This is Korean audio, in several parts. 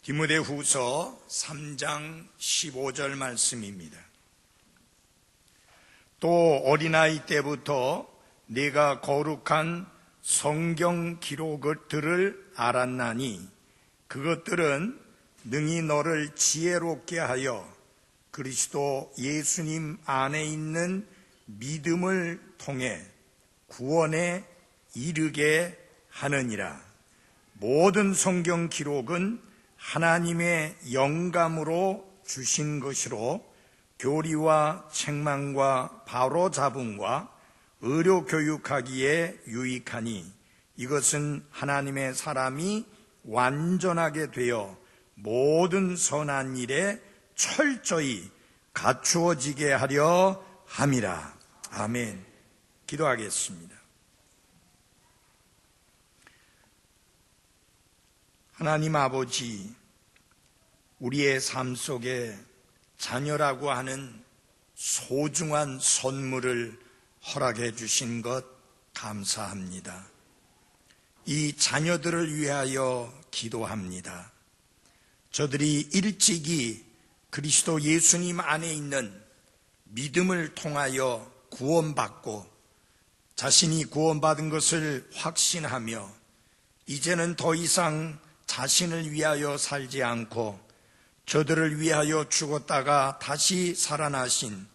디모데후서 3장 15절 말씀입니다. 또 어린아이 때부터 네가 거룩한 성경 기록들을 알았나니 그것들은 능히 너를 지혜롭게 하여 그리스도 예수님 안에 있는 믿음을 통해 구원에 이르게 하느니라. 모든 성경 기록은 하나님의 영감으로 주신 것이로 교리와 책망과 바로잡음과 의료 교육하기에 유익하니 이것은 하나님의 사람이 완전하게 되어 모든 선한 일에 철저히 갖추어지게 하려 함이라. 아멘. 기도하겠습니다. 하나님 아버지, 우리의 삶 속에 자녀라고 하는 소중한 선물을 허락해 주신 것 감사합니다. 이 자녀들을 위하여 기도합니다. 저들이 일찍이 그리스도 예수님 안에 있는 믿음을 통하여 구원받고 자신이 구원받은 것을 확신하며 이제는 더 이상 자신을 위하여 살지 않고 저들을 위하여 죽었다가 다시 살아나신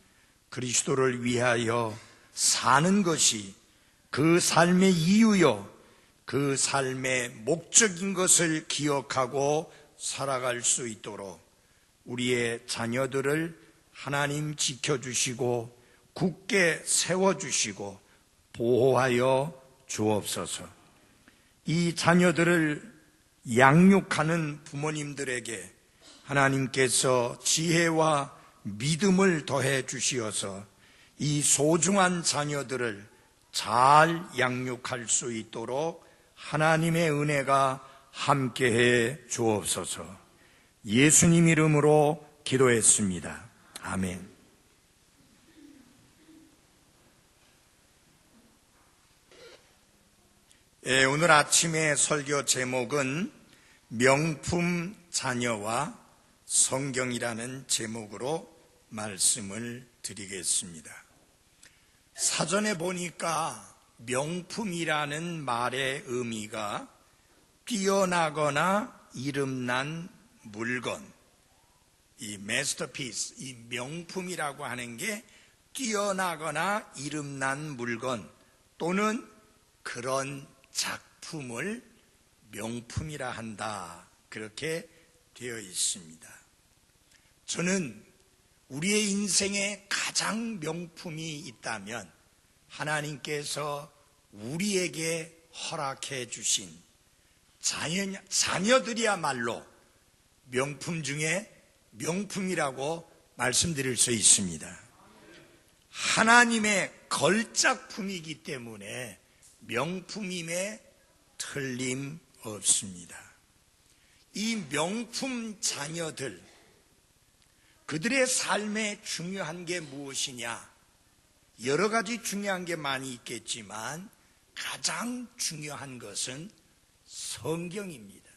그리스도를 위하여 사는 것이 그 삶의 이유요, 그 삶의 목적인 것을 기억하고 살아갈 수 있도록 우리의 자녀들을 하나님 지켜주시고 굳게 세워주시고 보호하여 주옵소서. 이 자녀들을 양육하는 부모님들에게 하나님께서 지혜와 믿음을 더해 주시어서 이 소중한 자녀들을 잘 양육할 수 있도록 하나님의 은혜가 함께해 주옵소서. 예수님 이름으로 기도했습니다. 아멘. 오늘 아침의 설교 제목은 명품 자녀와 성경이라는 제목으로 말씀을 드리겠습니다. 사전에 보니까 명품이라는 말의 의미가 뛰어나거나 이름난 물건, 이 마스터피스, 이 명품이라고 하는 게 뛰어나거나 이름난 물건 또는 그런 작품을 명품이라 한다, 그렇게 되어 있습니다. 저는 우리의 인생에 가장 명품이 있다면 하나님께서 우리에게 허락해 주신 자녀들이야말로 명품 중에 명품이라고 말씀드릴 수 있습니다. 하나님의 걸작품이기 때문에 명품임에 틀림없습니다. 이 명품 자녀들, 그들의 삶에 중요한 게 무엇이냐? 여러 가지 중요한 게 많이 있겠지만 가장 중요한 것은 성경입니다.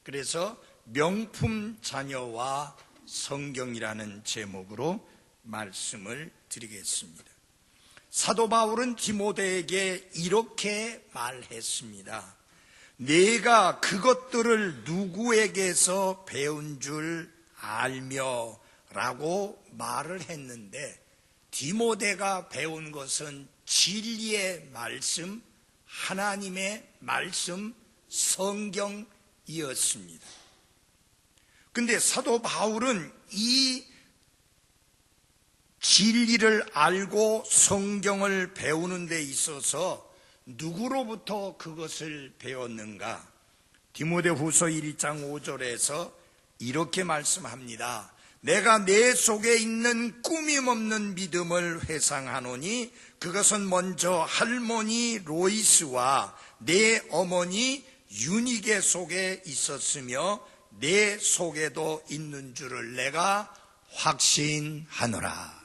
그래서 명품 자녀와 성경이라는 제목으로 말씀을 드리겠습니다. 사도 바울은 디모데에게 이렇게 말했습니다. 내가 그것들을 누구에게서 배운 줄 알며 라고 말을 했는데, 디모데가 배운 것은 진리의 말씀, 하나님의 말씀, 성경이었습니다. 근데 사도 바울은 이 진리를 알고 성경을 배우는 데 있어서 누구로부터 그것을 배웠는가? 디모데후서 1장 5절에서 이렇게 말씀합니다. 내가 내 속에 있는 꾸밈없는 믿음을 회상하노니 그것은 먼저 할머니 로이스와 내 어머니 유니게 속에 있었으며 내 속에도 있는 줄을 내가 확신하노라.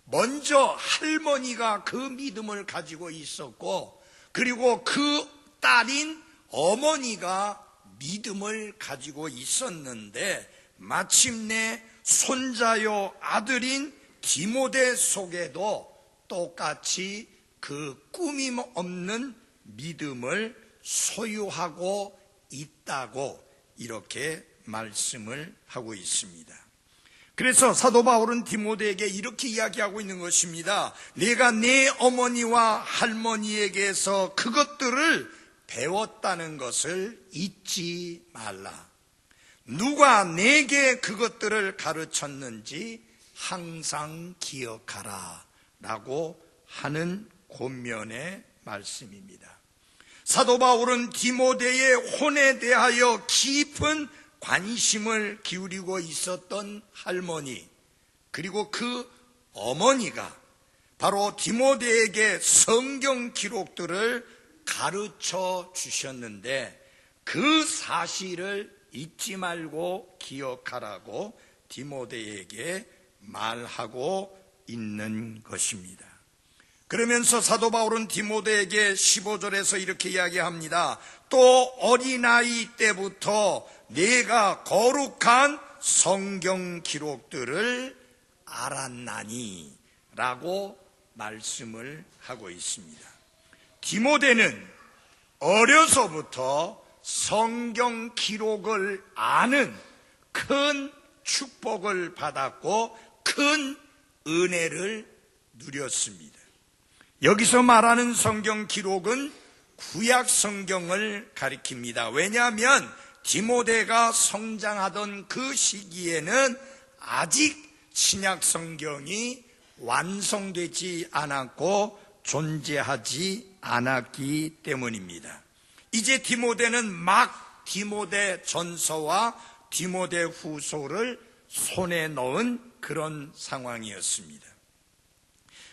먼저 할머니가 그 믿음을 가지고 있었고, 그리고 그 딸인 어머니가 믿음을 가지고 있었는데 마침내 손자요 아들인 디모데 속에도 똑같이 그 꾸밈 없는 믿음을 소유하고 있다고 이렇게 말씀을 하고 있습니다. 그래서 사도 바울은 디모데에게 이렇게 이야기하고 있는 것입니다. 내가 내 어머니와 할머니에게서 그것들을 배웠다는 것을 잊지 말라. 누가 내게 그것들을 가르쳤는지 항상 기억하라 라고 하는 권면의 말씀입니다. 사도 바울은 디모데의 혼에 대하여 깊은 관심을 기울이고 있었던 할머니, 그리고 그 어머니가 바로 디모데에게 성경 기록들을 가르쳐 주셨는데 그 사실을 잊지 말고 기억하라고 디모데에게 말하고 있는 것입니다. 그러면서 사도 바울은 디모데에게 15절에서 이렇게 이야기합니다. 또 어린아이 때부터 내가 거룩한 성경 기록들을 알았나니 라고 말씀을 하고 있습니다. 디모데는 어려서부터 성경 기록을 아는 큰 축복을 받았고 큰 은혜를 누렸습니다. 여기서 말하는 성경 기록은 구약 성경을 가리킵니다. 왜냐하면 디모데가 성장하던 그 시기에는 아직 신약 성경이 완성되지 않았고 존재하지 않았기 때문입니다. 이제 디모데는 막 디모데 전서와 디모데 후서를 손에 넣은 그런 상황이었습니다.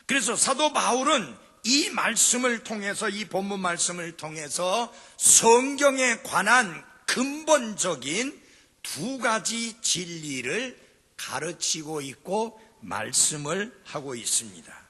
그래서 사도 바울은 이 말씀을 통해서, 이 본문 말씀을 통해서 성경에 관한 근본적인 두 가지 진리를 가르치고 있고 말씀을 하고 있습니다.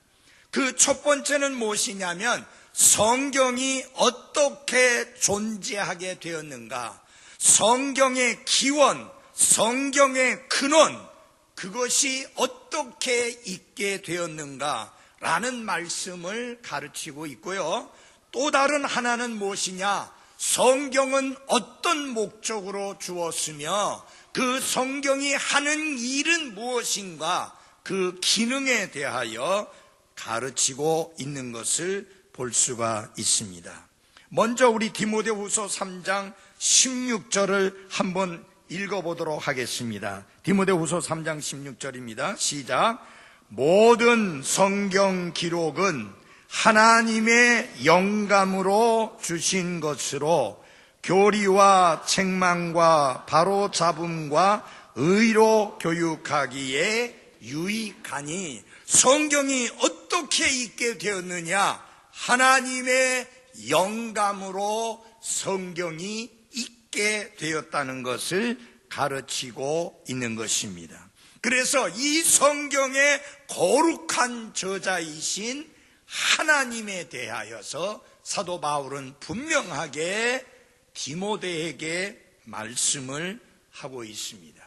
그 첫 번째는 무엇이냐면 성경이 어떻게 존재하게 되었는가, 성경의 기원, 성경의 근원, 그것이 어떻게 있게 되었는가 라는 말씀을 가르치고 있고요. 또 다른 하나는 무엇이냐, 성경은 어떤 목적으로 주었으며 그 성경이 하는 일은 무엇인가, 그 기능에 대하여 가르치고 있는 것을 볼 수가 있습니다. 먼저 우리 디모데후서 3장 16절을 한번 읽어보도록 하겠습니다. 디모데후서 3장 16절입니다. 시작. 모든 성경 기록은 하나님의 영감으로 주신 것으로 교리와 책망과 바로잡음과 의로 교육하기에 유익하니, 성경이 어떻게 있게 되었느냐, 하나님의 영감으로 성경이 있게 되었다는 것을 가르치고 있는 것입니다. 그래서 이 성경의 거룩한 저자이신 하나님에 대하여서 사도 바울은 분명하게 디모데에게 말씀을 하고 있습니다.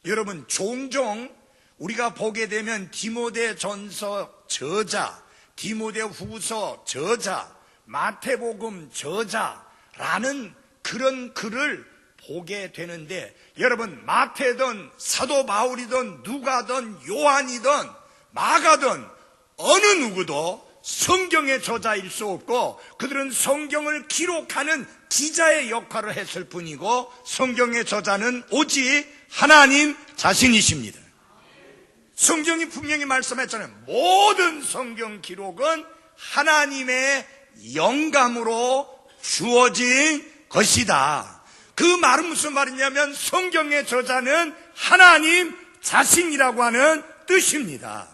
여러분, 종종 우리가 보게 되면 디모데 전서 저자, 디모데 후서 저자, 마태복음 저자라는 그런 글을 보게 되는데, 여러분, 마태든 사도 바울이든 누가든 요한이든 마가든 어느 누구도 성경의 저자일 수 없고, 그들은 성경을 기록하는 기자의 역할을 했을 뿐이고, 성경의 저자는 오직 하나님 자신이십니다. 성경이 분명히 말씀했잖아요. 모든 성경 기록은 하나님의 영감으로 주어진 것이다. 그 말은 무슨 말이냐면 성경의 저자는 하나님 자신이라고 하는 뜻입니다.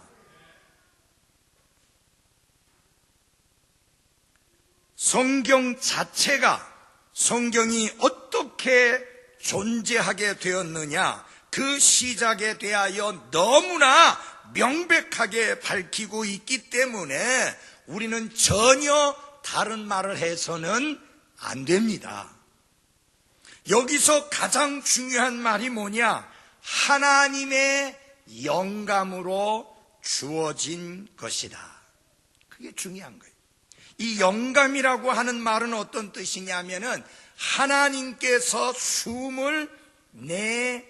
성경 자체가, 성경이 어떻게 존재하게 되었느냐, 그 시작에 대하여 너무나 명백하게 밝히고 있기 때문에 우리는 전혀 다른 말을 해서는 안 됩니다. 여기서 가장 중요한 말이 뭐냐? 하나님의 영감으로 주어진 것이다. 그게 중요한 거예요. 이 영감이라고 하는 말은 어떤 뜻이냐면은 하나님께서 숨을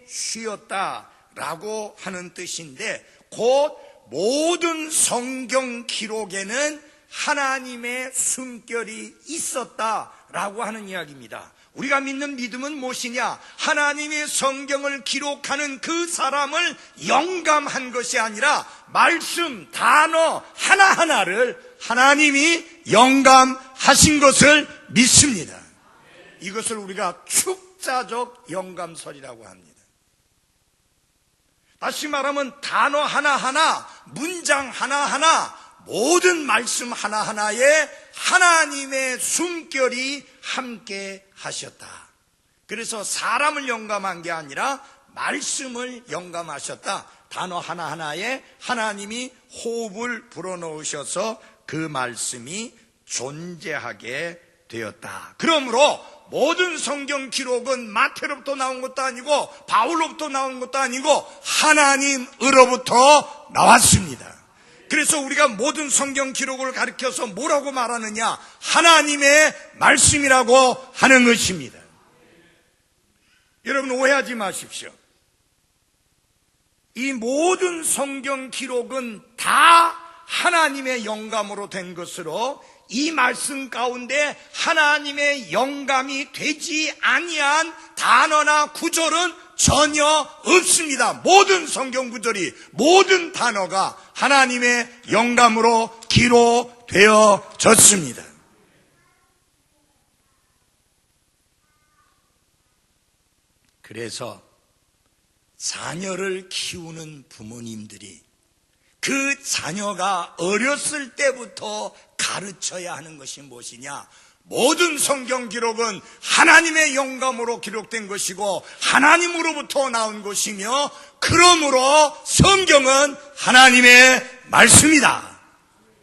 내쉬었다라고 하는 뜻인데, 곧 모든 성경 기록에는 하나님의 숨결이 있었다라고 하는 이야기입니다. 우리가 믿는 믿음은 무엇이냐? 하나님의 성경을 기록하는 그 사람을 영감한 것이 아니라 말씀, 단어 하나하나를 하나님이 영감하신 것을 믿습니다. 이것을 우리가 축자적 영감설이라고 합니다. 다시 말하면 단어 하나하나, 문장 하나하나, 모든 말씀 하나하나에 하나님의 숨결이 함께 하셨다. 그래서 사람을 영감한 게 아니라 말씀을 영감하셨다. 단어 하나하나에 하나님이 호흡을 불어넣으셔서 그 말씀이 존재하게 되었다. 그러므로 모든 성경 기록은 마태로부터 나온 것도 아니고 바울로부터 나온 것도 아니고 하나님으로부터 나왔습니다. 그래서 우리가 모든 성경 기록을 가리켜서 뭐라고 말하느냐? 하나님의 말씀이라고 하는 것입니다. 여러분 오해하지 마십시오. 이 모든 성경 기록은 다 하나님의 영감으로 된 것으로 이 말씀 가운데 하나님의 영감이 되지 아니한 단어나 구절은 전혀 없습니다. 모든 성경 구절이, 모든 단어가 하나님의 영감으로 기록되어졌습니다. 그래서 자녀를 키우는 부모님들이 그 자녀가 어렸을 때부터 가르쳐야 하는 것이 무엇이냐? 모든 성경 기록은 하나님의 영감으로 기록된 것이고 하나님으로부터 나온 것이며, 그러므로 성경은 하나님의 말씀이다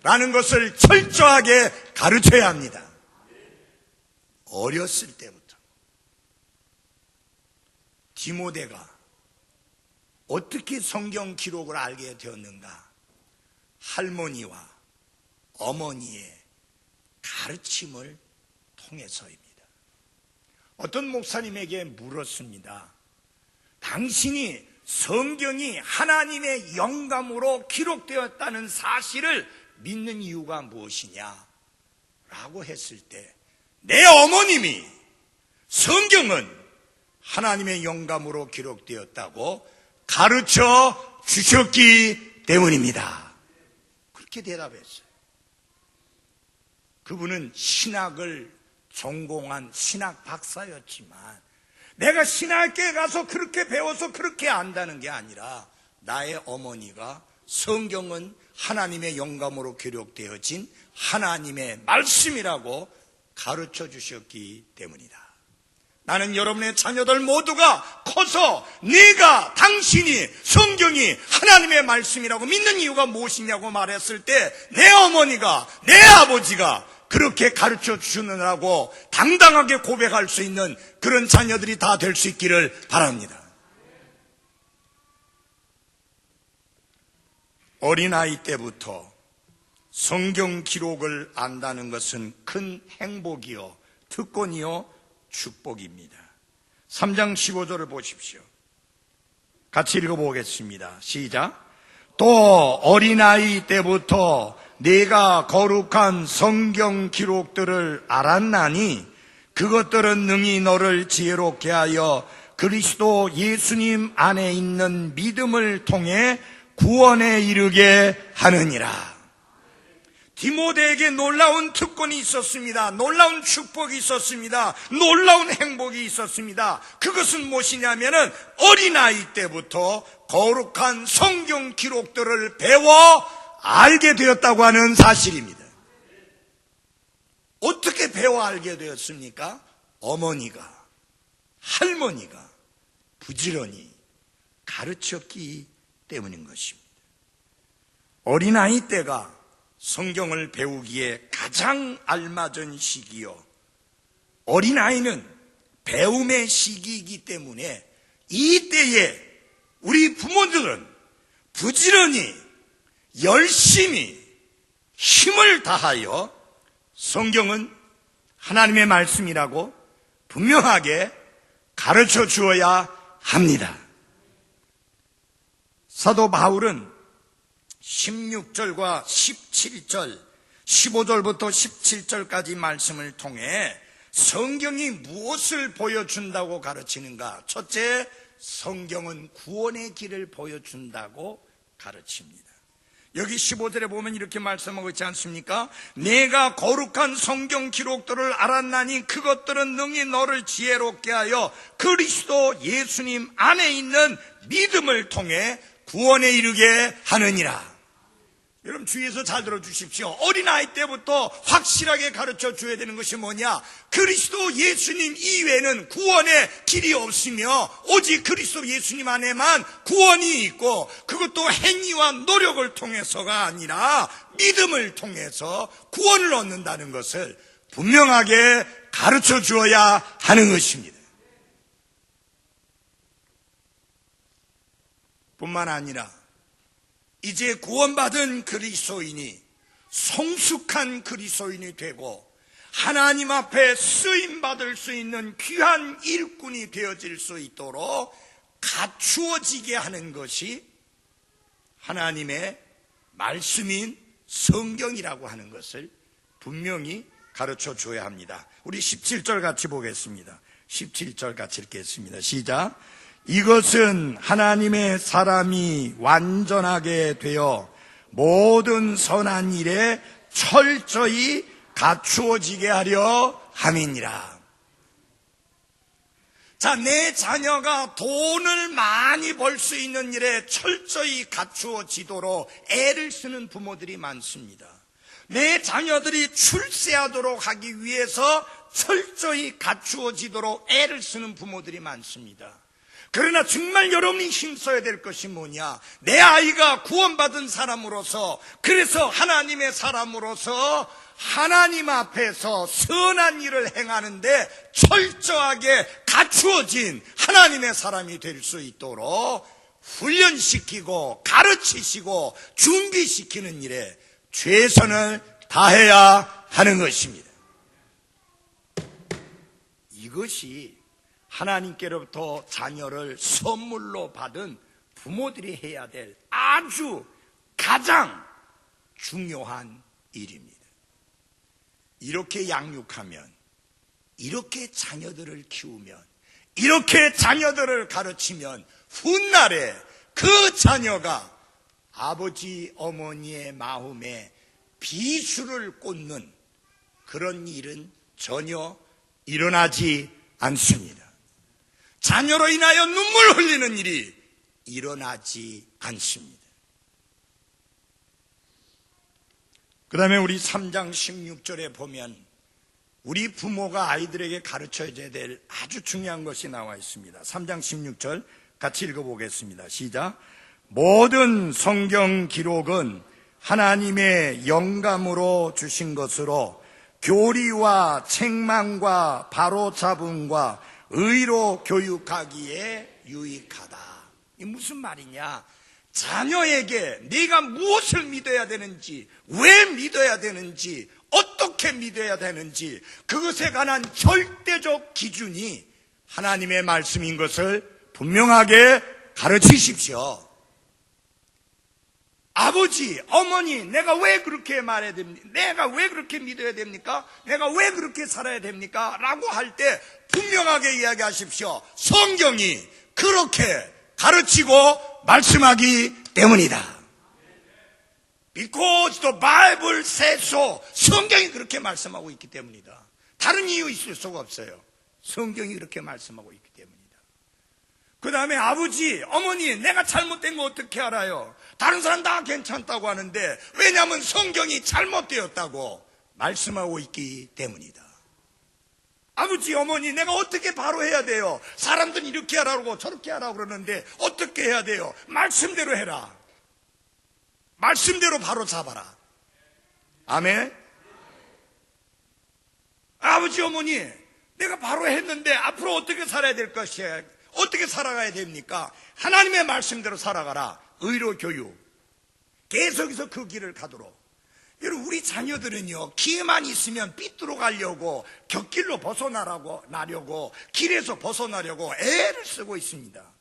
라는 것을 철저하게 가르쳐야 합니다. 어렸을 때부터. 디모데가 어떻게 성경 기록을 알게 되었는가? 할머니와 어머니의 가르침을 통해서입니다. 어떤 목사님에게 물었습니다. 당신이 성경이 하나님의 영감으로 기록되었다는 사실을 믿는 이유가 무엇이냐? 라고 했을 때 내 어머님이 성경은 하나님의 영감으로 기록되었다고 가르쳐 주셨기 때문입니다. 그렇게 대답했어요. 그분은 신학을 전공한 신학 박사였지만 내가 신학교에 가서 그렇게 배워서 그렇게 안다는 게 아니라 나의 어머니가 성경은 하나님의 영감으로 기록되어진 하나님의 말씀이라고 가르쳐 주셨기 때문이다. 나는 여러분의 자녀들 모두가 커서 네가, 당신이 성경이 하나님의 말씀이라고 믿는 이유가 무엇이냐고 말했을 때 내 어머니가, 내 아버지가 그렇게 가르쳐 주느라고 당당하게 고백할 수 있는 그런 자녀들이 다 될 수 있기를 바랍니다. 어린아이 때부터 성경 기록을 안다는 것은 큰 행복이요, 특권이요, 축복입니다. 3장 15절을 보십시오. 같이 읽어보겠습니다. 시작. 또 어린아이 때부터 네가 거룩한 성경 기록들을 알았나니 그것들은 능히 너를 지혜롭게 하여 그리스도 예수님 안에 있는 믿음을 통해 구원에 이르게 하느니라. 디모데에게 놀라운 특권이 있었습니다. 놀라운 축복이 있었습니다. 놀라운 행복이 있었습니다. 그것은 무엇이냐면은 어린아이 때부터 거룩한 성경 기록들을 배워 알게 되었다고 하는 사실입니다. 어떻게 배워 알게 되었습니까? 어머니가, 할머니가 부지런히 가르쳤기 때문인 것입니다. 어린아이 때가 성경을 배우기에 가장 알맞은 시기요, 어린아이는 배움의 시기이기 때문에 이때에 우리 부모들은 부지런히 열심히 힘을 다하여 성경은 하나님의 말씀이라고 분명하게 가르쳐 주어야 합니다. 사도 바울은 16절과 17절, 15절부터 17절까지 말씀을 통해 성경이 무엇을 보여준다고 가르치는가? 첫째, 성경은 구원의 길을 보여준다고 가르칩니다. 여기 15절에 보면 이렇게 말씀하고 있지 않습니까? 내가 거룩한 성경 기록들을 알았나니 그것들은 능히 너를 지혜롭게 하여 그리스도 예수님 안에 있는 믿음을 통해 구원에 이르게 하느니라. 여러분 주위에서 잘 들어주십시오. 어린아이 때부터 확실하게 가르쳐 줘야 되는 것이 뭐냐? 그리스도 예수님 이외에는 구원의 길이 없으며 오직 그리스도 예수님 안에만 구원이 있고, 그것도 행위와 노력을 통해서가 아니라 믿음을 통해서 구원을 얻는다는 것을 분명하게 가르쳐 주어야 하는 것입니다. 뿐만 아니라 이제 구원받은 그리스도인이 성숙한 그리스도인이 되고 하나님 앞에 쓰임받을 수 있는 귀한 일꾼이 되어질 수 있도록 갖추어지게 하는 것이 하나님의 말씀인 성경이라고 하는 것을 분명히 가르쳐 줘야 합니다. 우리 17절 같이 보겠습니다. 17절 같이 읽겠습니다. 시작. 이것은 하나님의 사람이 완전하게 되어 모든 선한 일에 철저히 갖추어지게 하려 함이니라. 자, 내 자녀가 돈을 많이 벌 수 있는 일에 철저히 갖추어지도록 애를 쓰는 부모들이 많습니다. 내 자녀들이 출세하도록 하기 위해서 철저히 갖추어지도록 애를 쓰는 부모들이 많습니다. 그러나 정말 여러분이 힘써야 될 것이 뭐냐? 내 아이가 구원받은 사람으로서, 그래서 하나님의 사람으로서 하나님 앞에서 선한 일을 행하는데 철저하게 갖추어진 하나님의 사람이 될 수 있도록 훈련시키고 가르치시고 준비시키는 일에 최선을 다해야 하는 것입니다. 이것이 하나님께로부터 자녀를 선물로 받은 부모들이 해야 될 아주 가장 중요한 일입니다. 이렇게 양육하면, 이렇게 자녀들을 키우면, 이렇게 자녀들을 가르치면 훗날에 그 자녀가 아버지 어머니의 마음에 비수를 꽂는 그런 일은 전혀 일어나지 않습니다. 자녀로 인하여 눈물 흘리는 일이 일어나지 않습니다. 그 다음에 우리 3장 16절에 보면 우리 부모가 아이들에게 가르쳐야 될 아주 중요한 것이 나와 있습니다. 3장 16절 같이 읽어보겠습니다. 시작. 모든 성경 기록은 하나님의 영감으로 주신 것으로 교리와 책망과 바로잡음과 의로 교육하기에 유익하다. 이 무슨 말이냐? 자녀에게 네가 무엇을 믿어야 되는지, 왜 믿어야 되는지, 어떻게 믿어야 되는지 그것에 관한 절대적 기준이 하나님의 말씀인 것을 분명하게 가르치십시오. 아버지, 어머니, 내가 왜 그렇게 말해야 됩니까? 내가 왜 그렇게 믿어야 됩니까? 내가 왜 그렇게 살아야 됩니까? 라고 할 때 분명하게 이야기하십시오. 성경이 그렇게 가르치고 말씀하기 때문이다. Because the Bible says so. 성경이 그렇게 말씀하고 있기 때문이다. 다른 이유 있을 수가 없어요. 성경이 그렇게 말씀하고 있기 때문이다. 그 다음에 아버지, 어머니, 내가 잘못된 거 어떻게 알아요? 다른 사람 다 괜찮다고 하는데 왜냐하면 성경이 잘못되었다고 말씀하고 있기 때문이다. 아버지, 어머니, 내가 어떻게 바로 해야 돼요? 사람들은 이렇게 하라고 저렇게 하라고 그러는데 어떻게 해야 돼요? 말씀대로 해라. 말씀대로 바로 잡아라. 아멘. 아버지, 어머니, 내가 바로 했는데 앞으로 어떻게 살아야 될 것이야? 어떻게 살아가야 됩니까? 하나님의 말씀대로 살아가라. 의로 교육. 계속해서 그 길을 가도록. 여러분, 우리 자녀들은요, 기회만 있으면 삐뚤어 가려고, 곁길로 벗어나려고, 길에서 벗어나려고 애를 쓰고 있습니다.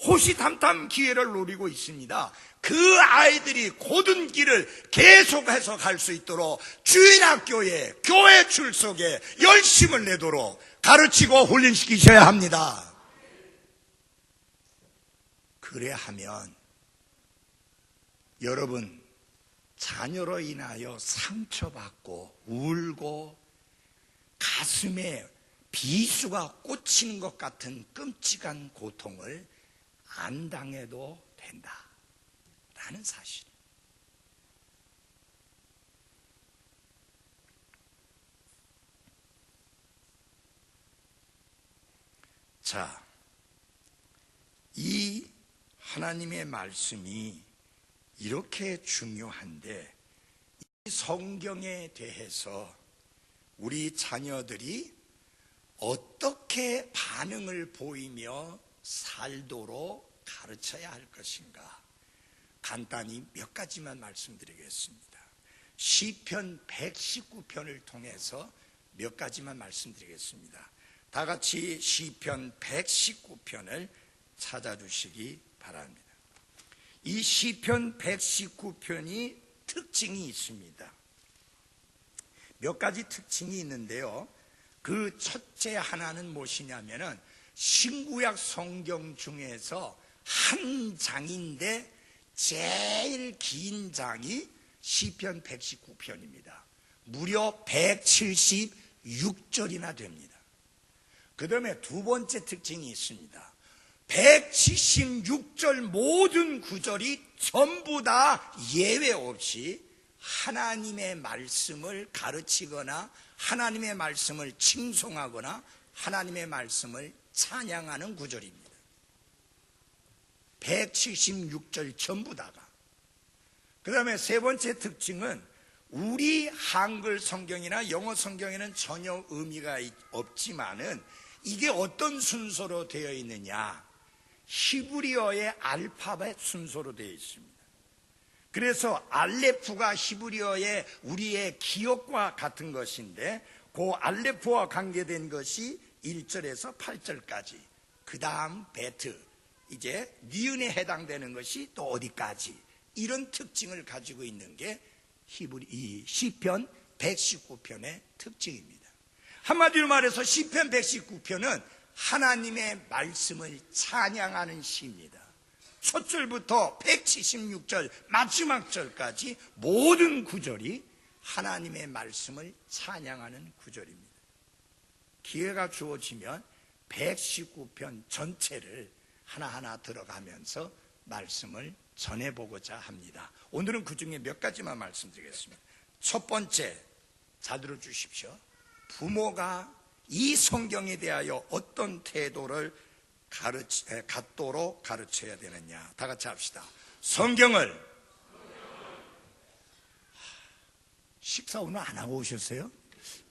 호시탐탐 기회를 노리고 있습니다. 그 아이들이 고든 길을 계속해서 갈 수 있도록 주일학교에, 교회 출석에 열심을 내도록 가르치고 훈련시키셔야 합니다. 그래 하면 여러분, 자녀로 인하여 상처받고 울고 가슴에 비수가 꽂히는 것 같은 끔찍한 고통을 안 당해도 된다라는 사실. 자, 이 하나님의 말씀이 이렇게 중요한데, 이 성경에 대해서 우리 자녀들이 어떻게 반응을 보이며 살도록 가르쳐야 할 것인가, 간단히 몇 가지만 말씀드리겠습니다. 시편 119편을 통해서 몇 가지만 말씀드리겠습니다. 다 같이 시편 119편을 찾아주시기 바랍니다. 이 시편 119편이 특징이 있습니다. 몇 가지 특징이 있는데요, 그 첫째 하나는 무엇이냐면은 신구약 성경 중에서 한 장인데 제일 긴 장이 시편 119편입니다. 무려 176절이나 됩니다. 그 다음에 두 번째 특징이 있습니다. 176절 모든 구절이 전부 다 예외 없이 하나님의 말씀을 가르치거나 하나님의 말씀을 칭송하거나 하나님의 말씀을 찬양하는 구절입니다. 176절 전부 다가. 그 다음에 세 번째 특징은 우리 한글 성경이나 영어 성경에는 전혀 의미가 없지만은 이게 어떤 순서로 되어 있느냐, 히브리어의 알파벳 순서로 되어 있습니다. 그래서 알레프가 히브리어의 우리의 기억과 같은 것인데, 그 알레프와 관계된 것이 1절에서 8절까지, 그 다음 베트, 이제 니은에 해당되는 것이 또 어디까지, 이런 특징을 가지고 있는 게 이 시편 119편의 특징입니다. 한마디로 말해서 시편 119편은 하나님의 말씀을 찬양하는 시입니다. 첫 절부터 176절 마지막 절까지 모든 구절이 하나님의 말씀을 찬양하는 구절입니다. 기회가 주어지면 119편 전체를 하나하나 들어가면서 말씀을 전해보고자 합니다. 오늘은 그 중에 몇 가지만 말씀드리겠습니다. 첫 번째, 잘 들어주십시오. 부모가 이 성경에 대하여 어떤 태도를 갖도록 가르쳐야 되느냐. 다 같이 합시다. 성경을. 식사 오늘 안 하고 오셨어요?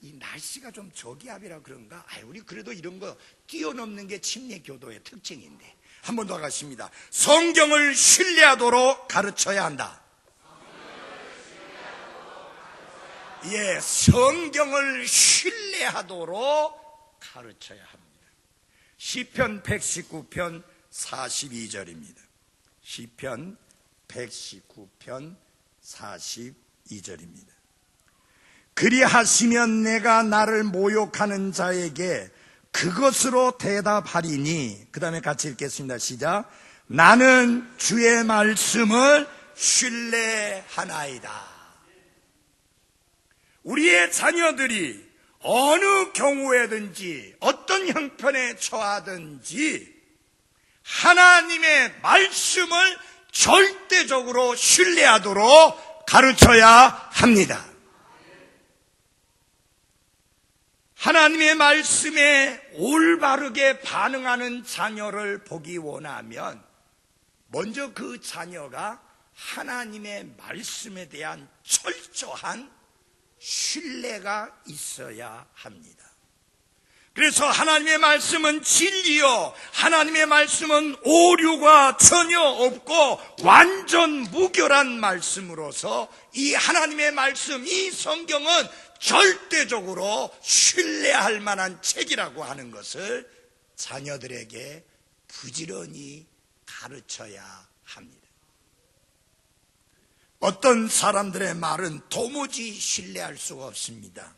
이 날씨가 좀 저기압이라 그런가? 우리 그래도 이런 거 뛰어넘는 게 침례교도의 특징인데. 한 번 더 하겠습니다. 성경을 신뢰하도록 가르쳐야 한다. 예, 성경을 신뢰하도록 가르쳐야 합니다. 시편 119편 42절입니다. 시편 119편 42절입니다. 그리하시면 내가 나를 모욕하는 자에게 그것으로 대답하리니, 그 다음에 같이 읽겠습니다. 시작. 나는 주의 말씀을 신뢰하나이다. 우리의 자녀들이 어느 경우에든지 어떤 형편에 처하든지 하나님의 말씀을 절대적으로 신뢰하도록 가르쳐야 합니다. 하나님의 말씀에 올바르게 반응하는 자녀를 보기 원하면 먼저 그 자녀가 하나님의 말씀에 대한 철저한 신뢰가 있어야 합니다. 그래서 하나님의 말씀은 진리요, 하나님의 말씀은 오류가 전혀 없고 완전 무결한 말씀으로서 이 하나님의 말씀, 이 성경은 절대적으로 신뢰할 만한 책이라고 하는 것을 자녀들에게 부지런히 가르쳐야 합니다. 어떤 사람들의 말은 도무지 신뢰할 수가 없습니다.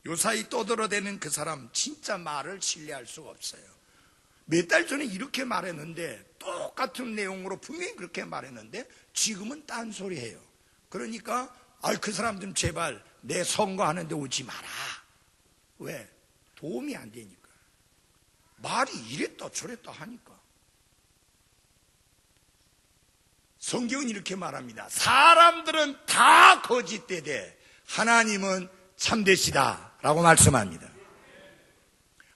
요사이 떠들어대는 그 사람 진짜 말을 신뢰할 수가 없어요. 몇 달 전에 이렇게 말했는데 똑같은 내용으로 분명히 그렇게 말했는데 지금은 딴소리해요. 그러니까 그 사람 좀 제발 내 선거하는데 오지 마라. 왜? 도움이 안 되니까. 말이 이랬다 저랬다 하니까. 성경은 이렇게 말합니다. 사람들은 다 거짓되되 하나님은 참되시다 라고 말씀합니다.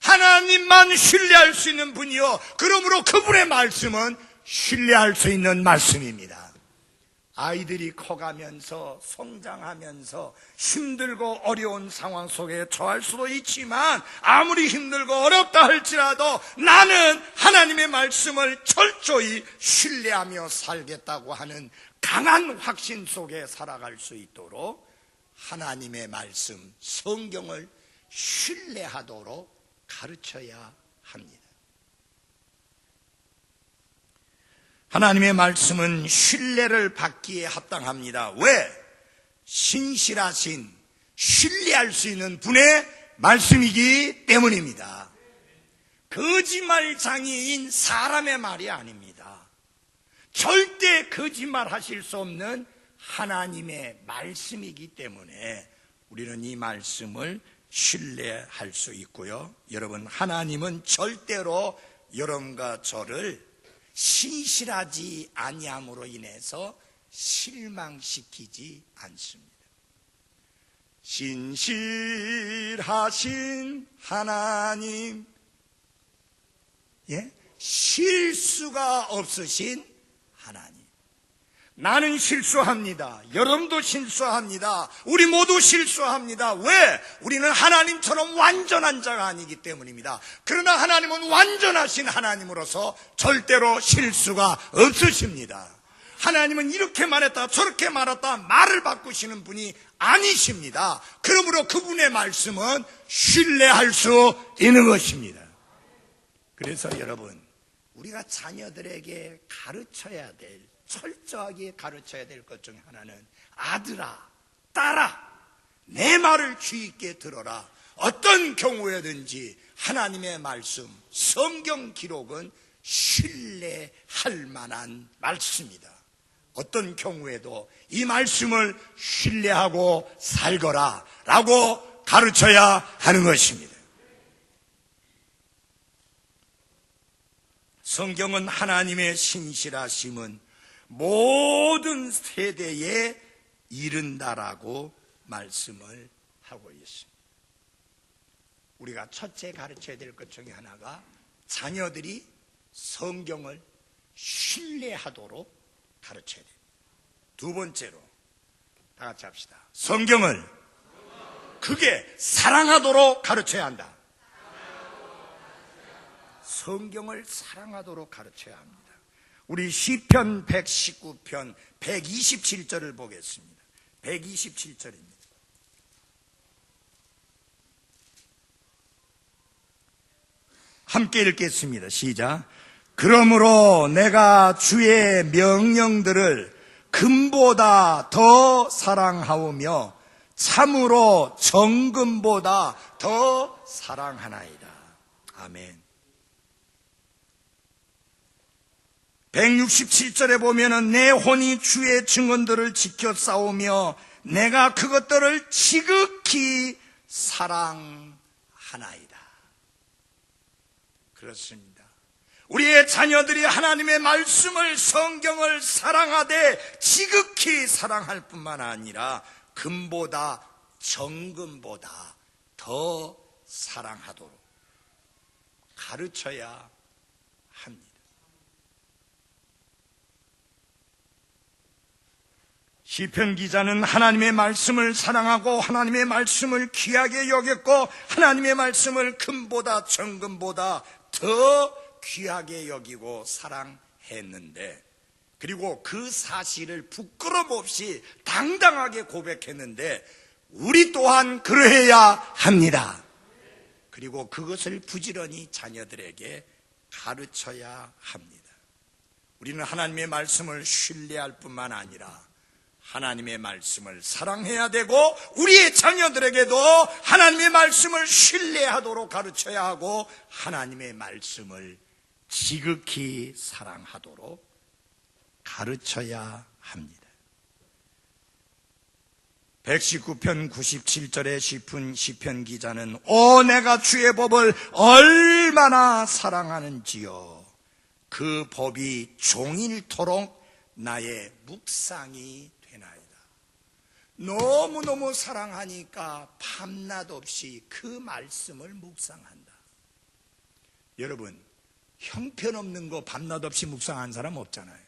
하나님만 신뢰할 수 있는 분이요, 그러므로 그분의 말씀은 신뢰할 수 있는 말씀입니다. 아이들이 커가면서 성장하면서 힘들고 어려운 상황 속에 처할 수도 있지만 아무리 힘들고 어렵다 할지라도 나는 하나님의 말씀을 철저히 신뢰하며 살겠다고 하는 강한 확신 속에 살아갈 수 있도록 하나님의 말씀, 성경을 신뢰하도록 가르쳐야 합니다. 하나님의 말씀은 신뢰를 받기에 합당합니다. 왜? 신실하신, 신뢰할 수 있는 분의 말씀이기 때문입니다. 거짓말장애인 사람의 말이 아닙니다. 절대 거짓말 하실 수 없는 하나님의 말씀이기 때문에 우리는 이 말씀을 신뢰할 수 있고요. 여러분, 하나님은 절대로 여러분과 저를 신실하지 아니함으로 인해서 실망시키지 않습니다. 신실하신 하나님, 실수가 없으신 하나님. 나는 실수합니다. 여러분도 실수합니다. 우리 모두 실수합니다. 왜? 우리는 하나님처럼 완전한 자가 아니기 때문입니다. 그러나 하나님은 완전하신 하나님으로서 절대로 실수가 없으십니다. 하나님은 이렇게 말했다 저렇게 말했다 말을 바꾸시는 분이 아니십니다. 그러므로 그분의 말씀은 신뢰할 수 있는 것입니다. 그래서 여러분, 우리가 자녀들에게 가르쳐야 될, 철저하게 가르쳐야 될 것 중에 하나는 아들아, 딸아, 내 말을 귀 있게 들어라. 어떤 경우에든지 하나님의 말씀, 성경 기록은 신뢰할 만한 말씀이다. 어떤 경우에도 이 말씀을 신뢰하고 살거라 라고 가르쳐야 하는 것입니다. 성경은 하나님의 신실하심은 모든 세대에 이른다라고 말씀을 하고 있습니다. 우리가 첫째 가르쳐야 될 것 중에 하나가 자녀들이 성경을 신뢰하도록 가르쳐야 됩니다. 두 번째로 다 같이 합시다. 성경을 크게 사랑하도록 가르쳐야 한다. 성경을 사랑하도록 가르쳐야 합니다. 우리 시편 119편 127절을 보겠습니다. 127절입니다. 함께 읽겠습니다. 시작. 그러므로 내가 주의 명령들을 금보다 더 사랑하오며 참으로 정금보다 더 사랑하나이다. 아멘. 167절에 보면은 내 혼이 주의 증언들을 지켜 싸우며 내가 그것들을 지극히 사랑하나이다. 그렇습니다. 우리의 자녀들이 하나님의 말씀을, 성경을 사랑하되 지극히 사랑할 뿐만 아니라 금보다 정금보다 더 사랑하도록 가르쳐야 합니다. 시편 기자는 하나님의 말씀을 사랑하고 하나님의 말씀을 귀하게 여겼고 하나님의 말씀을 금보다 정금보다 더 귀하게 여기고 사랑했는데, 그리고 그 사실을 부끄럼 없이 당당하게 고백했는데 우리 또한 그러해야 합니다. 그리고 그것을 부지런히 자녀들에게 가르쳐야 합니다. 우리는 하나님의 말씀을 신뢰할 뿐만 아니라 하나님의 말씀을 사랑해야 되고 우리의 자녀들에게도 하나님의 말씀을 신뢰하도록 가르쳐야 하고 하나님의 말씀을 지극히 사랑하도록 가르쳐야 합니다. 119편 97절에 시편 기자는 내가 주의 법을 얼마나 사랑하는지요. 그 법이 종일토록 나의 묵상이 되나이다. 너무너무 사랑하니까 밤낮 없이 그 말씀을 묵상한다. 여러분, 형편없는 거 밤낮 없이 묵상한 사람 없잖아요.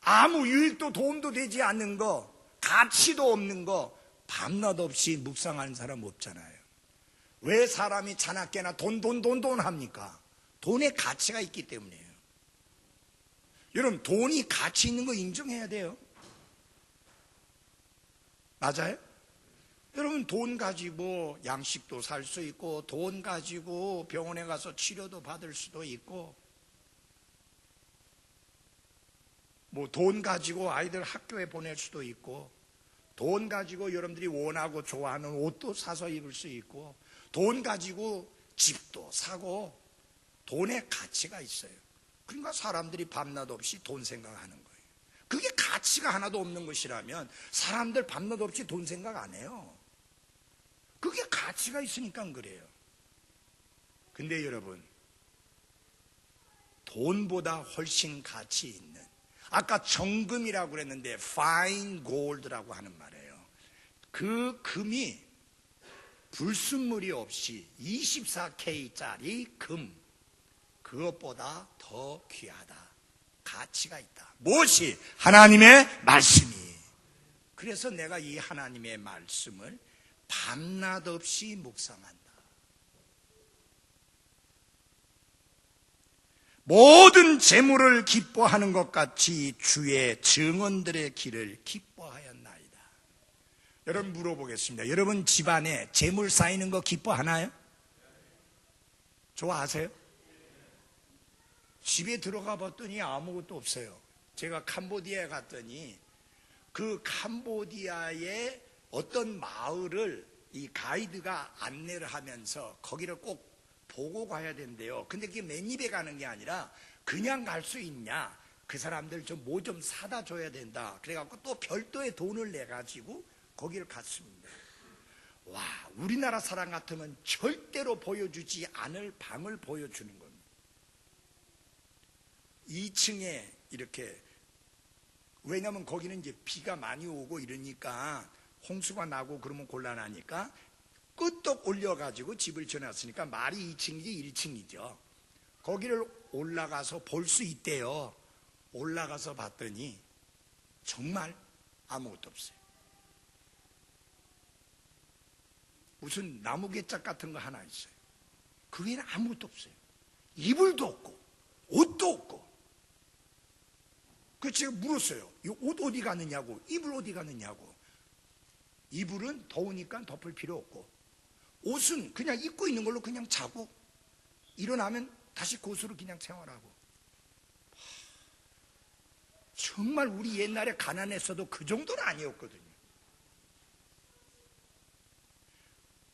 아무 일도 도움도 되지 않는 거, 가치도 없는 거 밤낮 없이 묵상하는 사람 없잖아요. 왜 사람이 자나깨나 돈 합니까? 돈에 가치가 있기 때문이에요. 여러분, 돈이 가치 있는 거 인정해야 돼요. 맞아요? 여러분, 돈 가지고 양식도 살 수 있고 돈 가지고 병원에 가서 치료도 받을 수도 있고 돈 가지고 아이들 학교에 보낼 수도 있고 돈 가지고 여러분들이 원하고 좋아하는 옷도 사서 입을 수 있고 돈 가지고 집도 사고 돈의 가치가 있어요. 그러니까 사람들이 밤낮 없이 돈 생각하는 거예요. 그게 가치가 하나도 없는 것이라면 사람들 밤낮 없이 돈 생각 안 해요. 그게 가치가 있으니까 그래요. 근데 여러분, 돈보다 훨씬 가치 있는, 아까 정금이라고 그랬는데 fine gold라고 하는 말이에요. 그 금이 불순물이 없이 24K짜리 금, 그것보다 더 귀하다. 가치가 있다. 무엇이? 하나님의 말씀이. 그래서 내가 이 하나님의 말씀을 밤낮 없이 묵상한다. 모든 재물을 기뻐하는 것 같이 주의 증언들의 길을 기뻐하였나이다. 여러분, 물어보겠습니다. 여러분 집안에 재물 쌓이는 거 기뻐하나요? 좋아하세요? 집에 들어가 봤더니 아무것도 없어요. 제가 캄보디아에 갔더니 그 캄보디아의 어떤 마을을 이 가이드가 안내를 하면서 거기를 꼭 보고 가야 된대요. 근데 그게 맨입에 가는 게 아니라 그냥 갈 수 있냐, 그 사람들 좀 뭐 좀 사다 줘야 된다. 그래갖고 또 별도의 돈을 내가지고 거기를 갔습니다. 와, 우리나라 사람 같으면 절대로 보여주지 않을 방을 보여주는 겁니다. 2층에 이렇게, 왜냐면 거기는 이제 비가 많이 오고 이러니까 홍수가 나고 그러면 곤란하니까 끄떡 올려가지고 집을 지어놨으니까 말이 2층이지 1층이죠. 거기를 올라가서 볼 수 있대요. 올라가서 봤더니 정말 아무것도 없어요. 무슨 나무개짝 같은 거 하나 있어요. 그 외에는 아무것도 없어요. 이불도 없고 옷도 없고. 그래서 제가 물었어요. 이 옷 어디 가느냐고, 이불 어디 가느냐고. 이불은 더우니까 덮을 필요 없고 옷은 그냥 입고 있는 걸로 그냥 자고 일어나면 다시 그것으로 그냥 생활하고. 정말 우리 옛날에 가난했어도 그 정도는 아니었거든요.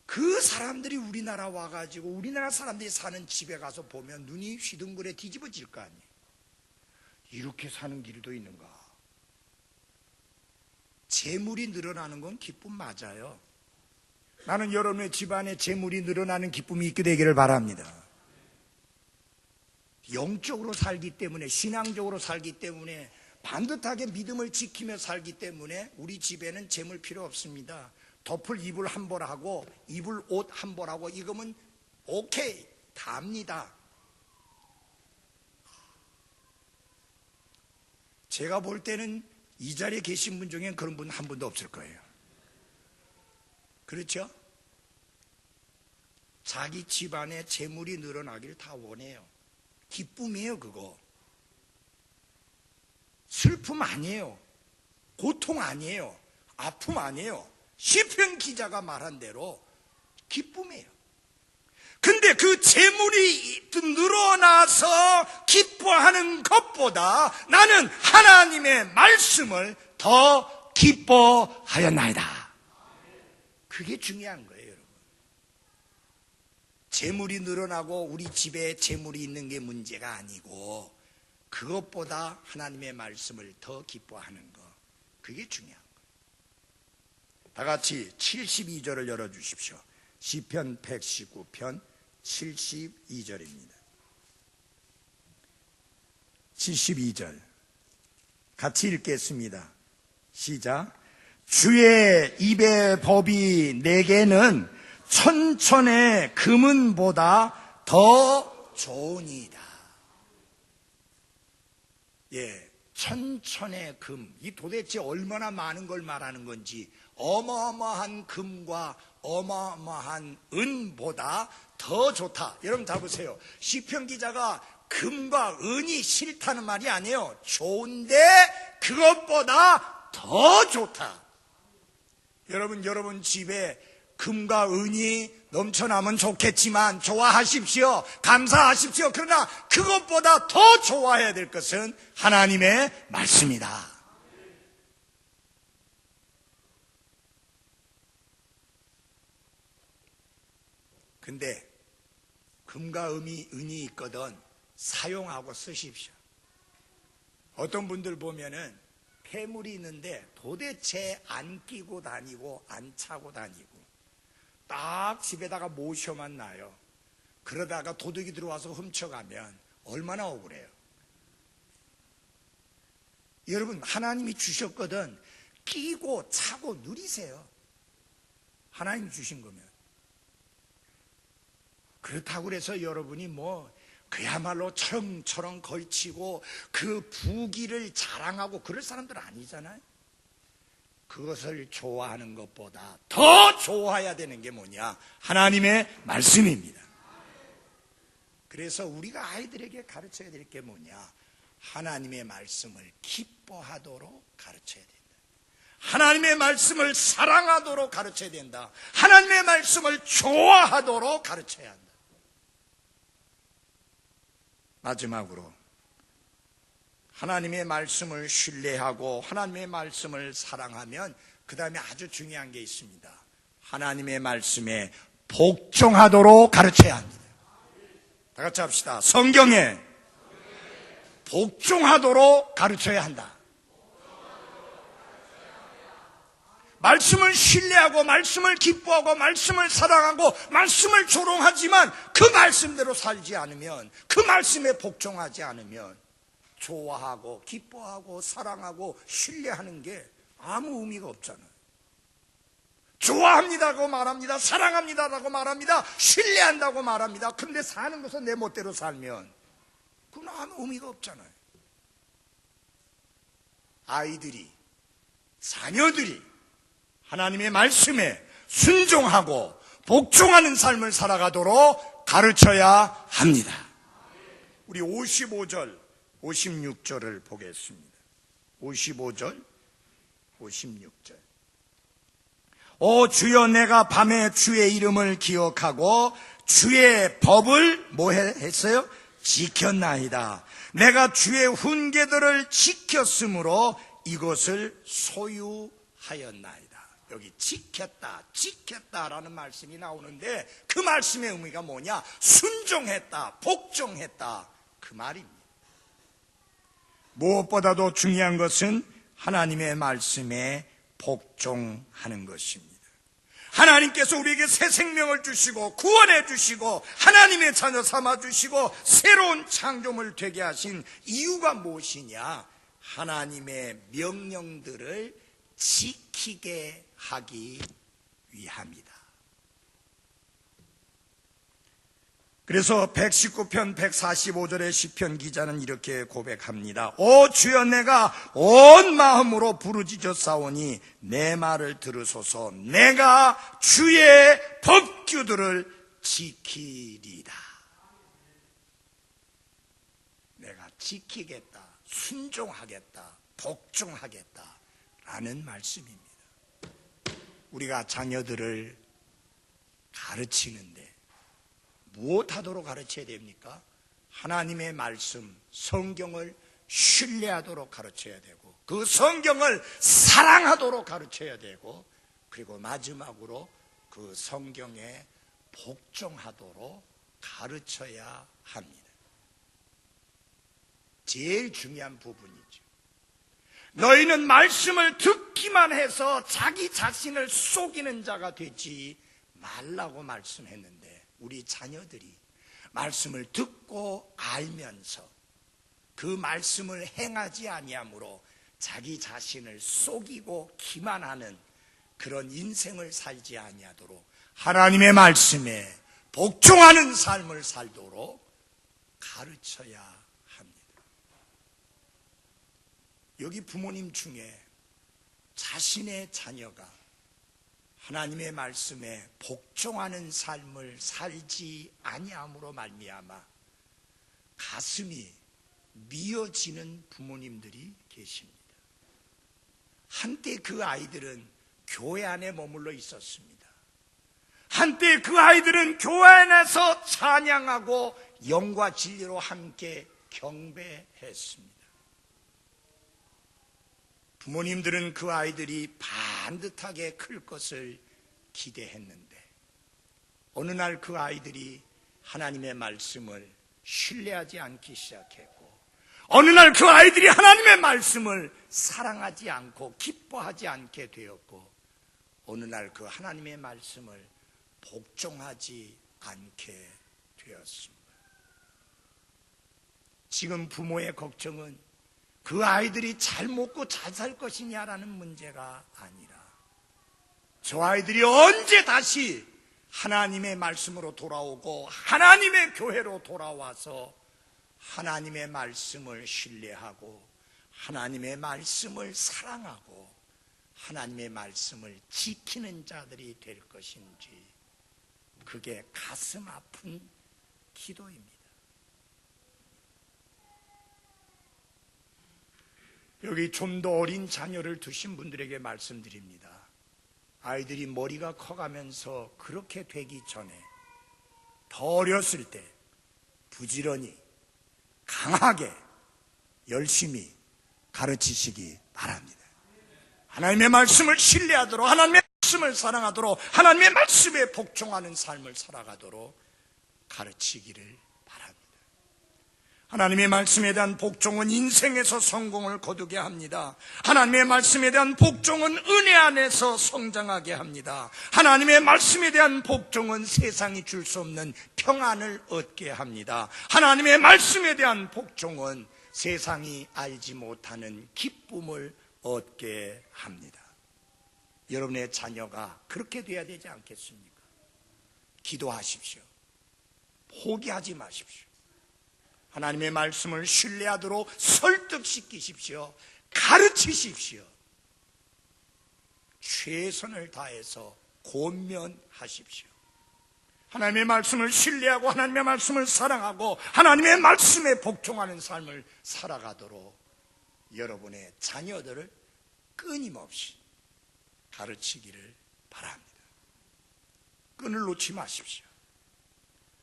그 사람들이 우리나라 와가지고 우리나라 사람들이 사는 집에 가서 보면 눈이 휘둥그레 뒤집어질 거 아니에요. 이렇게 사는 길도 있는가. 재물이 늘어나는 건 기쁨 맞아요. 나는 여러분의 집안에 재물이 늘어나는 기쁨이 있게 되기를 바랍니다. 영적으로 살기 때문에, 신앙적으로 살기 때문에, 반듯하게 믿음을 지키며 살기 때문에 우리 집에는 재물 필요 없습니다. 덮을 이불 한 벌하고 이불 옷 한 벌하고 이거면 오케이, 답니다. 제가 볼 때는 이 자리에 계신 분 중엔 그런 분 한 분도 없을 거예요. 그렇죠? 자기 집안에 재물이 늘어나기를 다 원해요. 기쁨이에요, 그거. 슬픔 아니에요. 고통 아니에요. 아픔 아니에요. 시편 기자가 말한 대로 기쁨이에요. 근데 그 재물이 늘어나서 기뻐하는 것보다 나는 하나님의 말씀을 더 기뻐하였나이다. 그게 중요한 거예요, 여러분. 재물이 늘어나고 우리 집에 재물이 있는 게 문제가 아니고 그것보다 하나님의 말씀을 더 기뻐하는 거, 그게 중요한 거예요. 다 같이 72절을 열어주십시오. 시편 119편 72절입니다. 72절 같이 읽겠습니다. 시작. 주의 입의 법이 내게는 천천의 금은보다 더 좋으니이다. 예, 천천의 금, 이 도대체 얼마나 많은 걸 말하는 건지, 어마어마한 금과 어마어마한 은보다 더 좋다. 여러분 다 보세요. 시편 기자가 금과 은이 싫다는 말이 아니에요. 좋은데 그것보다 더 좋다. 여러분 집에 금과 은이 넘쳐나면 좋겠지만 좋아하십시오. 감사하십시오. 그러나 그것보다 더 좋아해야 될 것은 하나님의 말씀이다. 근데 금과 은이 있거든 사용하고 쓰십시오. 어떤 분들 보면은 폐물이 있는데 도대체 안 끼고 다니고 안 차고 다니고 딱 집에다가 모셔만 놔요. 그러다가 도둑이 들어와서 훔쳐가면 얼마나 억울해요. 여러분, 하나님이 주셨거든 끼고 차고 누리세요. 하나님 주신 거면. 그렇다고 해서 여러분이 그야말로 철렁철렁 걸치고 그 부귀를 자랑하고 그럴 사람들 아니잖아요. 그것을 좋아하는 것보다 더 좋아해야 되는 게 뭐냐? 하나님의 말씀입니다. 그래서 우리가 아이들에게 가르쳐야 될 게 뭐냐? 하나님의 말씀을 기뻐하도록 가르쳐야 된다. 하나님의 말씀을 사랑하도록 가르쳐야 된다. 하나님의 말씀을 좋아하도록 가르쳐야 한다. 마지막으로 하나님의 말씀을 신뢰하고 하나님의 말씀을 사랑하면 그 다음에 아주 중요한 게 있습니다. 하나님의 말씀에 복종하도록 가르쳐야 합니다. 다 같이 합시다. 성경에 복종하도록 가르쳐야 한다. 말씀을 신뢰하고 말씀을 기뻐하고 말씀을 사랑하고 말씀을 조롱하지만 그 말씀대로 살지 않으면, 그 말씀에 복종하지 않으면 좋아하고 기뻐하고 사랑하고 신뢰하는 게 아무 의미가 없잖아요. 좋아합니다라고 말합니다. 사랑합니다라고 말합니다. 신뢰한다고 말합니다. 그런데 사는 것은 내 멋대로 살면 그건 아무 의미가 없잖아요. 아이들이, 자녀들이 하나님의 말씀에 순종하고 복종하는 삶을 살아가도록 가르쳐야 합니다. 우리 55절, 56절을 보겠습니다. 55절, 56절. 오 주여, 내가 밤에 주의 이름을 기억하고 주의 법을 했어요? 지켰나이다. 내가 주의 훈계들을 지켰으므로 이것을 소유하였나이다. 여기 지켰다라는 말씀이 나오는데 그 말씀의 의미가 뭐냐? 순종했다, 복종했다, 그 말입니다. 무엇보다도 중요한 것은 하나님의 말씀에 복종하는 것입니다. 하나님께서 우리에게 새 생명을 주시고 구원해 주시고 하나님의 자녀 삼아 주시고 새로운 창조물 되게 하신 이유가 무엇이냐? 하나님의 명령들을 지키게 하기 위함이다. 그래서 119편 145절의 시편 기자는 이렇게 고백합니다. 오 주여, 내가 온 마음으로 부르짖어 싸우니 내 말을 들으소서. 내가 주의 법규들을 지키리다. 내가 지키겠다, 순종하겠다, 복종하겠다 라는 말씀입니다. 우리가 자녀들을 가르치는데 무엇하도록 가르쳐야 됩니까? 하나님의 말씀, 성경을 신뢰하도록 가르쳐야 되고, 그 성경을 사랑하도록 가르쳐야 되고, 그리고 마지막으로 그 성경에 복종하도록 가르쳐야 합니다. 제일 중요한 부분이죠. 너희는 말씀을 듣기만 해서 자기 자신을 속이는 자가 되지 말라고 말씀했는데, 우리 자녀들이 말씀을 듣고 알면서 그 말씀을 행하지 아니하므로 자기 자신을 속이고 기만하는 그런 인생을 살지 아니하도록 하나님의 말씀에 복종하는 삶을 살도록 가르쳐야 합니다. 여기 부모님 중에 자신의 자녀가 하나님의 말씀에 복종하는 삶을 살지 아니함으로 말미암아 가슴이 미어지는 부모님들이 계십니다. 한때 그 아이들은 교회 안에 머물러 있었습니다. 한때 그 아이들은 교회 안에서 찬양하고 영과 진리로 함께 경배했습니다. 부모님들은 그 아이들이 반듯하게 클 것을 기대했는데, 어느 날 그 아이들이 하나님의 말씀을 신뢰하지 않기 시작했고, 어느 날 그 아이들이 하나님의 말씀을 사랑하지 않고 기뻐하지 않게 되었고, 어느 날 그 하나님의 말씀을 복종하지 않게 되었습니다. 지금 부모의 걱정은 그 아이들이 잘 먹고 잘 살 것이냐라는 문제가 아니라, 저 아이들이 언제 다시 하나님의 말씀으로 돌아오고 하나님의 교회로 돌아와서 하나님의 말씀을 신뢰하고 하나님의 말씀을 사랑하고 하나님의 말씀을 지키는 자들이 될 것인지, 그게 가슴 아픈 기도입니다. 여기 좀 더 어린 자녀를 두신 분들에게 말씀드립니다. 아이들이 머리가 커가면서 그렇게 되기 전에 더 어렸을 때 부지런히 강하게 열심히 가르치시기 바랍니다. 하나님의 말씀을 신뢰하도록, 하나님의 말씀을 사랑하도록, 하나님의 말씀에 복종하는 삶을 살아가도록 가르치기를 바랍니다. 하나님의 말씀에 대한 복종은 인생에서 성공을 거두게 합니다. 하나님의 말씀에 대한 복종은 은혜 안에서 성장하게 합니다. 하나님의 말씀에 대한 복종은 세상이 줄 수 없는 평안을 얻게 합니다. 하나님의 말씀에 대한 복종은 세상이 알지 못하는 기쁨을 얻게 합니다. 여러분의 자녀가 그렇게 돼야 되지 않겠습니까? 기도하십시오. 포기하지 마십시오. 하나님의 말씀을 신뢰하도록 설득시키십시오. 가르치십시오. 최선을 다해서 권면하십시오. 하나님의 말씀을 신뢰하고 하나님의 말씀을 사랑하고 하나님의 말씀에 복종하는 삶을 살아가도록 여러분의 자녀들을 끊임없이 가르치기를 바랍니다. 끈을 놓지 마십시오.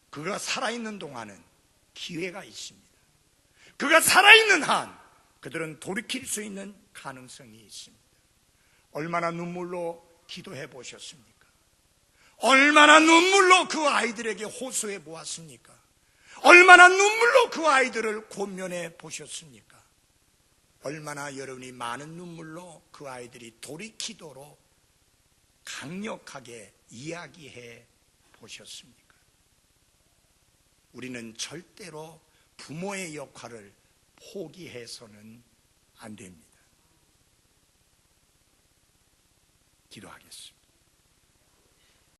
그가 살아있는 동안은 기회가 있습니다. 그가 살아있는 한 그들은 돌이킬 수 있는 가능성이 있습니다. 얼마나 눈물로 기도해 보셨습니까? 얼마나 눈물로 그 아이들에게 호소해 보았습니까? 얼마나 눈물로 그 아이들을 권면해 보셨습니까? 얼마나 여러분이 많은 눈물로 그 아이들이 돌이키도록 강력하게 이야기해 보셨습니까? 우리는 절대로 부모의 역할을 포기해서는 안 됩니다. 기도하겠습니다.